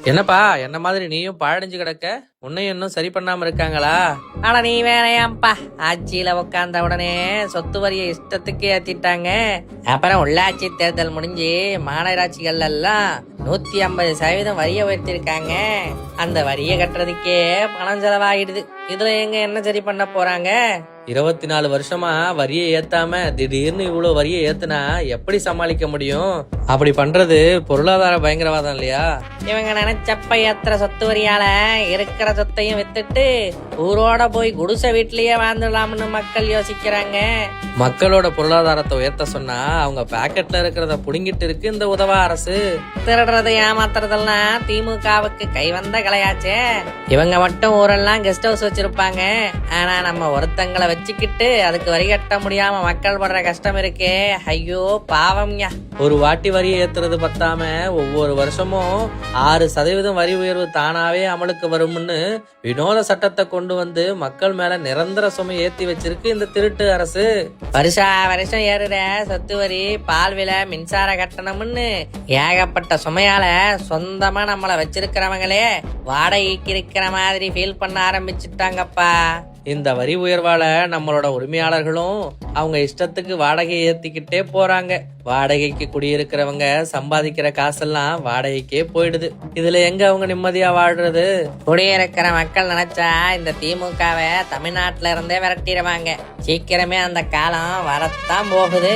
என்னப்பா என்ன மாதிரி நீயும் பாழடைஞ்சு கிடக்க? உன்னையும் இன்னும் சரி பண்ணாம இருக்காங்களா? ஆனா நீ வேறையாம்பா, ஆட்சியில உட்கார்ந்த உடனே சொத்து வரியை இஷ்டத்துக்கு ஏத்திட்டாங்க. அப்புறம் உள்ளாட்சி தேர்தல் முடிஞ்சு மாநகராட்சிகள் எல்லாம் 150% வரியை உயர்த்திருக்காங்க. அந்த வரியை கட்டுறதுக்கே பணம் செலவாகிடுது. இதுல எங்க என்ன சரி பண்ண போறாங்க? 24 வருஷமா வரியை ஏத்தாம திடீர்னு இவ்வளவு வரியை ஏத்துனா எப்படி சமாளிக்க முடியும்? அப்படி பண்றது பொருளாதார பயங்கரவாதம் இல்லையா? இவங்க நினைச்சப்ப ஏத்துற சொத்து வரியால இருக்கிற சொத்தையும் வித்துட்டு ஊரோட போய் குடிசை வீட்லயே வாழ்ந்துடலாம்னு மக்கள் யோசிக்கிறாங்க. மக்களோட பொருளாதாரத்தை உயர்த்த சொன்னா அவங்க பாக்கெட்ல இருக்கிறத புடுங்கிட்டு இருக்கு இந்த உதவா அரசு. திருடுறது ஏமாத்துறதெல்லாம் திமுகவுக்கு கை வந்த கலையாச்சே. இவங்க மட்டும் ஊரெல்லாம் கெஸ்ட் ஹவுஸ் வச்சிருப்பாங்க. ஆனா நம்ம ஒருத்தங்களை வச்சுக்கிட்டு அதுக்கு வரி கட்ட முடியாம மக்கள் படுற கஷ்டம் இருக்கே, ஐயோ பாவம்யா. ஒரு வாட்டி வரியை ஏத்துறது பத்தாம ஒவ்வொரு வருஷமும் 6% வரி உயர்வு தானாவே அமலுக்கு வரும்னு வினோத சட்டத்தை கொண்டு வந்து மக்கள் மேல நிரந்தர சுமை ஏத்தி வச்சிருக்கு இந்த திருட்டு அரசு. வருஷம் ஏறுற சொத்து வரி, பால் விலை, மின்சார கட்டணம்னு ஏகப்பட்ட சுமையால சொந்தமா நம்மள வச்சிருக்கிறவங்களே வாடகைக்கு இருக்கிற மாதிரி ஃபீல் பண்ண ஆரம்பிச்சுட்டாங்கப்பா. இந்த வரி உயர்வால நம்மளோட உரிமையாளர்களும் அவங்க இஷ்டத்துக்கு வாடகையை ஏத்திக்கிட்டே போறாங்க. வாடகைக்கு குடியிருக்கிறவங்க சம்பாதிக்கிற காசெல்லாம் வாடகைக்கே போயிடுது. இதுல எங்க அவங்க நிம்மதியா வாழ்றது? குடியிருக்கிற மக்கள் நினைச்சா இந்த திமுகவை தமிழ்நாட்டுல இருந்தே விரட்டிடுவாங்க. சீக்கிரமே அந்த காலம் வரத்தான் போகுது.